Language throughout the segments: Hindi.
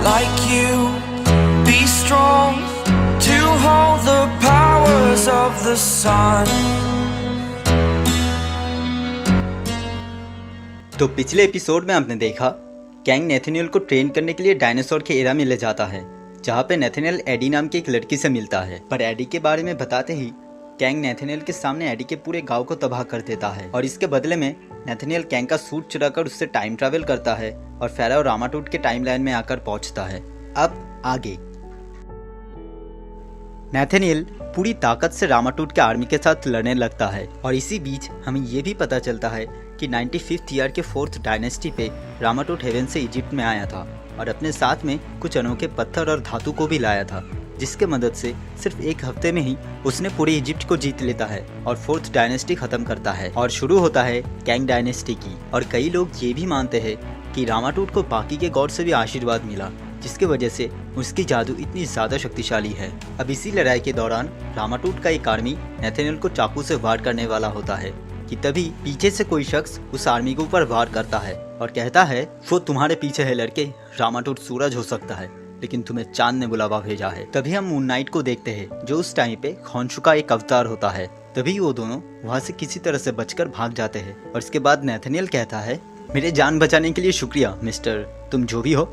like you. Be strong to hold the powers of the sun. तो पिछले एपिसोड में आपने देखा कैंग नेथनियल को ट्रेन करने के लिए डायनासोर के एरा में ले जाता है, जहाँ पे नेथनियल एडी नाम की एक लड़की से मिलता है। पर एडी के बारे में बताते ही कैंग नेथनियल के सामने एडी के पूरे गांव को तबाह कर देता है और इसके बदले में नेथनियल कैंग का सूट चुराकर उससे टाइम ट्रैवल करता है और फेराओ रामाटूट के टाइमलाइन में आकर पहुंचता है। अब आगे नेथनियल पूरी ताकत से रामाटूट के आर्मी के साथ लड़ने लगता है और इसी बीच हमें ये भी पता चलता है कि 95th ईयर के 4th डायनेस्टी पे रामाटूट हेवन से इजिप्ट में आया था और अपने साथ में कुछ अनोखे पत्थर और धातु को भी लाया था, जिसके मदद से सिर्फ एक हफ्ते में ही उसने पूरे इजिप्ट को जीत लेता है और 4th डायनेस्टी खत्म करता है और शुरू होता है कैंग डायनेस्टी की। और कई लोग ये भी मानते हैं कि रामाटूट को बाकी के गॉड से भी आशीर्वाद मिला, जिसकी वजह से उसकी जादू इतनी ज्यादा शक्तिशाली है। अब इसी लड़ाई के दौरान रामाटूट का एक आर्मी नेथनियल को चाकू से वार करने वाला होता है कि तभी पीछे से कोई शख्स उस आर्मी के ऊपर वार करता है और कहता है, वो तुम्हारे पीछे है लड़के, रामाटूट सूरज हो सकता है लेकिन तुम्हें चांद ने बुलावा भेजा है। तभी हम मून नाइट को देखते हैं जो उस टाइम पे खॉन्शु का एक अवतार होता है। तभी वो दोनों वहाँ से किसी तरह से बचकर भाग जाते हैं और इसके बाद नेथनियल कहता है, मेरे जान बचाने के लिए शुक्रिया मिस्टर, तुम जो भी हो,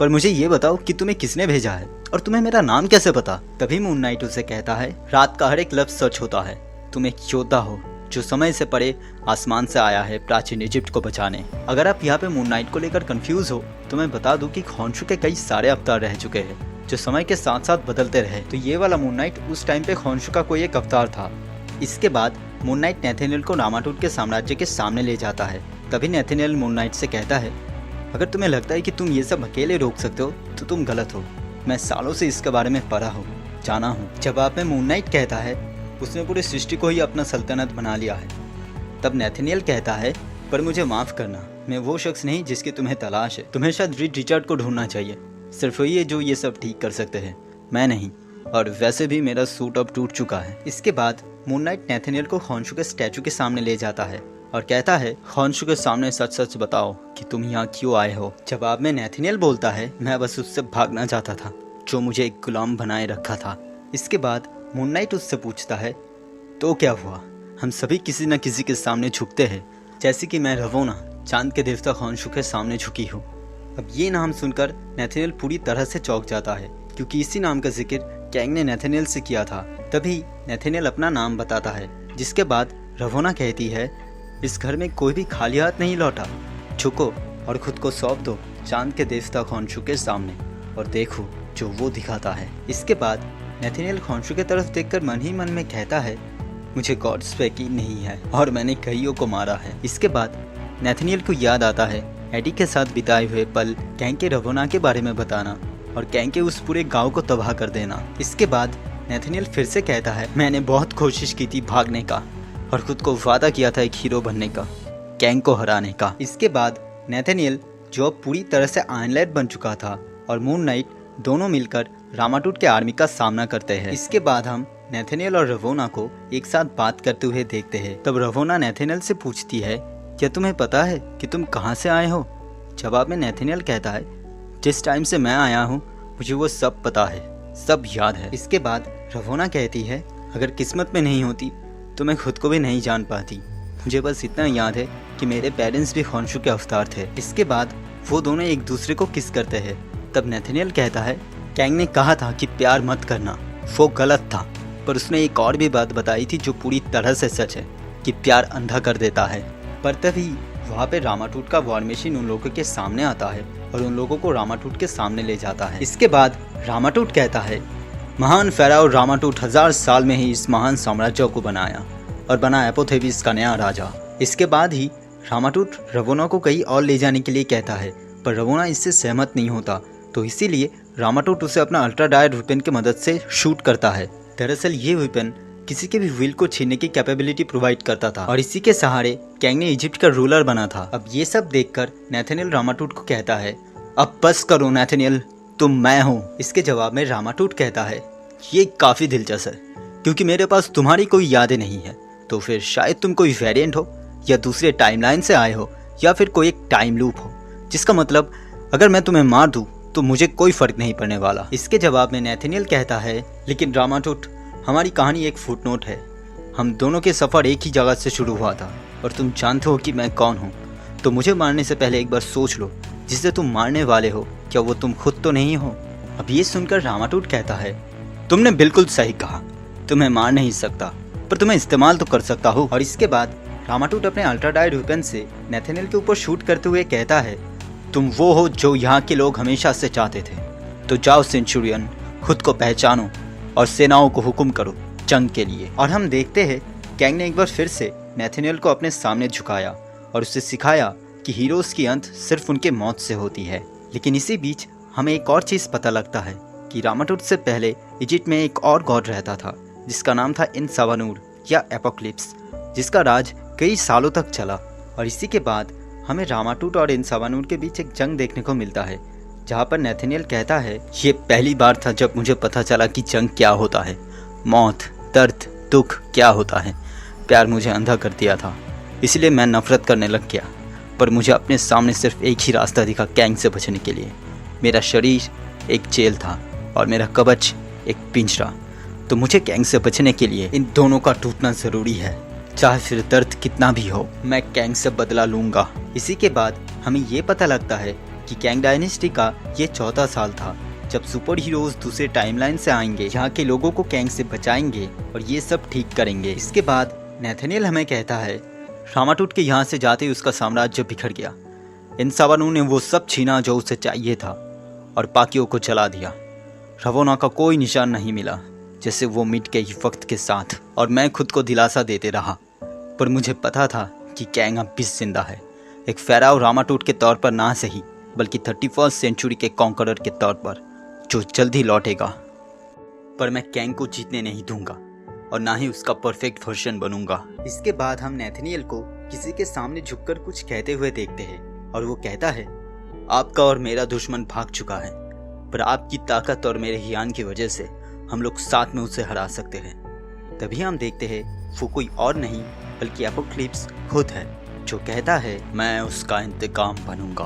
पर मुझे ये बताओ कि तुम्हें किसने भेजा है और तुम्हें मेरा नाम कैसे पता। तभी मून नाइट उसे कहता है, रात का हर एक लफ्ज सच होता है, तुम एक योद्धा हो जो समय से परे आसमान से आया है प्राचीन इजिप्ट को बचाने। अगर आप यहाँ पे मून नाइट को लेकर कंफ्यूज हो तो मैं बता दूं कि खॉन्शु के कई सारे अवतार रह चुके हैं जो समय के साथ साथ बदलते रहे। तो ये वाला मून नाइट उस टाइम पे खॉन्शु का कोई एक अवतार था। इसके बाद मून नाइट नेथनियल को रामाटूट के साम्राज्य के सामने ले जाता है। तभी नेथनियल मून नाइट से कहता है, अगर तुम्हें लगता है कि तुम ये सब अकेले रोक सकते हो तो तुम गलत हो, मैं सालों से इसके बारे में पढ़ा हूँ, जाना हूँ। जवाब में मून नाइट कहता है, उसने पूरी सृष्टि को ही अपना सल्तनत बना लिया है। तब नेथनियल कहता है, पर मुझे माफ़ करना, मैं वो शख्स नहीं जिसकी तुम्हें तलाश है, तुम्हें शायद रीड रिचर्ड को ढूंढना चाहिए, सिर्फ वही है जो ये सब ठीक कर सकते हैं, मैं नहीं, और वैसे भी मेरा सूट अब टूट चुका है। इसके बाद मून नाइट नेथनियल को खॉन्शु के स्टैचू के सामने ले जाता है और कहता है, खॉन्शु के सामने सच सच बताओ कि तुम यहाँ क्यों आए हो। जवाब में नेथनियल बोलता है, मैं बस उससे भागना चाहता था जो मुझे एक गुलाम बनाए रखा था। इसके बाद मून नाइट उससे पूछता है, तो क्या हुआ, हम सभी किसी न किसी के सामने झुकते हैं, जैसे कि मैं रवोना चांद के देवता खॉन्शु के सामने झुकी हूँ। अब ये नाम सुनकर नेथनियल पूरी तरह से चौंक जाता है क्योंकि इसी नाम का जिक्र कैंग ने नेथनियल से किया था। तभी नेथनियल अपना नाम बताता है, जिसके बाद रवोना कहती है, इस घर में कोई भी खाली हाथ नहीं लौटा, झुको और खुद को सौंप दो चांद के देवता खॉन्शु के सामने और देखो जो वो दिखाता है। इसके बाद नेथनियल खॉन्शु की तरफ देखकर मन ही मन में कहता है, मुझे गॉड्स पे यकीन नहीं है और मैंने कईयों को मारा है। इसके बाद नेथनियल को याद आता है एडी के साथ बिताए हुए पल, कैंग के रवोना के बारे में बताना और कैंग के उस पूरे गांव को तबाह कर देना। इसके बाद नेथनियल फिर से कहता है, मैंने बहुत कोशिश की थी भागने का और खुद को वादा किया था एक हीरो बनने का, कैंग को हराने का। इसके बाद नेथनियल जो अब पूरी तरह से आयरन बन चुका था और मून नाइट दोनों मिलकर रामाटूट के आर्मी का सामना करते हैं। इसके बाद हम नेथनियल और रवोना को एक साथ बात करते हुए देखते हैं। तब रवोना नेथनियल से पूछती है, क्या तुम्हें पता है कि तुम कहाँ से आए हो। जवाब में नेथनियल कहता है, जिस टाइम से मैं आया हूँ मुझे वो सब पता है, सब याद है। इसके बाद रवोना कहती है, अगर किस्मत में नहीं होती तो मैं खुद को भी नहीं जान पाती, मुझे बस इतना याद है कि मेरे पेरेंट्स भी खॉन्शु के अवतार थे। इसके बाद वो दोनों एक दूसरे को किस करते हैं। तब नेथनियल कहता है, कैंग ने कहा था कि प्यार मत करना, वो गलत था, पर उसने एक और भी बात बताई थी जो पूरी तरह से सच है कि प्यार अंधा कर देता है। पर तभी वहाँ पे रामाटूट का वॉर मशीन उन लोगों के सामने आता है और उन लोगों को रामाटूट के सामने ले जाता है। इसके बाद रामाटूट कहता है, महान फेराओ रामाटूट 1000 साल में ही इस महान साम्राज्य को बनाया और बना एपोथेबिस का नया राजा। इसके बाद ही रामाटूट रवोना को कहीं और ले जाने के लिए कहता है, पर रवोना इससे सहमत नहीं होता, तो इसीलिए रामाटूट उसे अपना अल्ट्रा डायरेक्ट वेपन की मदद से शूट करता है। दरअसल ये वेपन किसी के भी विल को छीनने की कैपेबिलिटी प्रोवाइड करता था और इसी के सहारे कैंग ने इजिप्ट का रूलर बना था। अब ये सब देखकर नेथनियल रामाटूट को कहता है, अब बस करो नेथनियल, तुम मैं हूँ। इसके जवाब में रामाटूट कहता है, ये काफ़ी दिलचस्प है क्योंकि मेरे पास तुम्हारी कोई यादें नहीं है, तो फिर शायद तुम कोई वेरिएंट हो या दूसरे टाइमलाइन से आए हो या फिर कोई एक टाइम लूप हो, जिसका मतलब अगर मैं तुम्हें मार दूँ तो मुझे कोई फर्क नहीं पड़ने वाला। इसके जवाब में नेथनियल कहता है, लेकिन रामाटूट, हमारी कहानी एक फुटनोट है। हम दोनों के सफ़र एक ही जगह से शुरू हुआ था और तुम जानते हो कि मैं कौन हूँ। तो मुझे मारने से पहले एक बार सोच लो, जिसे तुम मारने वाले हो क्या वो तुम खुद तो नहीं हो। अब ये सुनकर रामाटूट कहता है, तुमने बिल्कुल सही कहा, तुम्हें मार नहीं सकता पर तुम्हें इस्तेमाल तो कर सकता हो। और इसके बाद रामाटूट अपने अल्ट्राडाइड वेपन से नेथनियल के ऊपर शूट करते हुए कहता है, तुम वो हो जो यहाँ के लोग हमेशा से चाहते थे। तो जाओ सेंचुरियन, खुद को पहचानो और सेनाओं को हुक्म करो जंग के लिए। और हम देखते हैं कैंग ने एक बार फिर से नेथनियल को अपने सामने झुकाया और उसे सिखाया कि हीरोज़ की अंत सिर्फ उनके मौत से होती है। लेकिन इसी बीच हमें एक और चीज़ पता लगता है कि रामाटूट से पहले इजिप्ट में एक और गॉड रहता था जिसका नाम था इनसावानूर या एपोक्लिप्स, जिसका राज कई सालों तक चला। और इसी के बाद हमें रामाटूट और इनसावानूर के बीच एक जंग देखने को मिलता है, जहाँ पर नेथनियल कहता है, ये पहली बार था जब मुझे पता चला कि जंग क्या होता है, मौत, दर्द, दुख क्या होता है। प्यार मुझे अंधा कर दिया था, इसलिए मैं नफरत करने लग गया। पर मुझे अपने सामने सिर्फ एक ही रास्ता दिखा कैंग से बचने के लिए। मेरा शरीर एक जेल था और मेरा कवच एक पिंजरा। तो मुझे कैंग से बचने के लिए इन दोनों का टूटना ज़रूरी है, चाहे फिर दर्द कितना भी हो। मैं कैंग से बदला लूँगा। इसी के बाद हमें ये पता लगता है कि कैंग डायनेस्टी का ये चौथा साल था जब सुपर हीरोज़ दूसरे टाइमलाइन से आएंगे, यहाँ के लोगों को कैंग से बचाएंगे और ये सब ठीक करेंगे। इसके बाद नेथनियल हमें कहता है, रामाटूट के यहाँ से जाते ही उसका साम्राज्य बिखर गया। इनसावानूर ने वो सब छीना जो उसे चाहिए था और बाकियों को जला दिया। रवोना का कोई निशान नहीं मिला, जैसे वो मिट गई वक्त के साथ। और मैं खुद को दिलासा देते रहा, पर मुझे पता था कि कैंग अब भी जिंदा है, एक फेराव रामाटूट के तौर पर ना सही, बल्कि 31st सेंचुरी के कॉन्करर के तौर पर, जो जल्द ही लौटेगा। पर मैं कैंग को जीतने नहीं दूंगा और ना ही उसका परफेक्ट वर्जन बनूंगा। इसके बाद हम नेथनियल को किसी के सामने झुककर कुछ कहते हुए देखते हैं और वो कहता है, आपका और मेरा दुश्मन भाग चुका है, पर आपकी ताकत और मेरे ज्ञान की वजह से हम लोग साथ में उसे हरा सकते हैं। तभी हम देखते हैं वो कोई और नहीं बल्कि एपोक्लिप्स खुद है, जो कहता है, मैं उसका इंतकाम बनूंगा।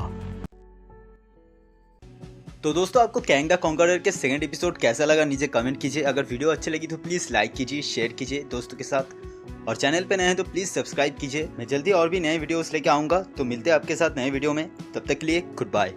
तो दोस्तों, आपको कैंग द कॉन्करर के सेकंड एपिसोड कैसा लगा नीचे कमेंट कीजिए। अगर वीडियो अच्छी लगी तो प्लीज़ लाइक कीजिए, शेयर कीजिए दोस्तों के साथ, और चैनल पे नए हैं तो प्लीज़ सब्सक्राइब कीजिए। मैं जल्दी और भी नए वीडियोस लेके आऊँगा, तो मिलते हैं आपके साथ नए वीडियो में। तब तक के लिए गुड बाय।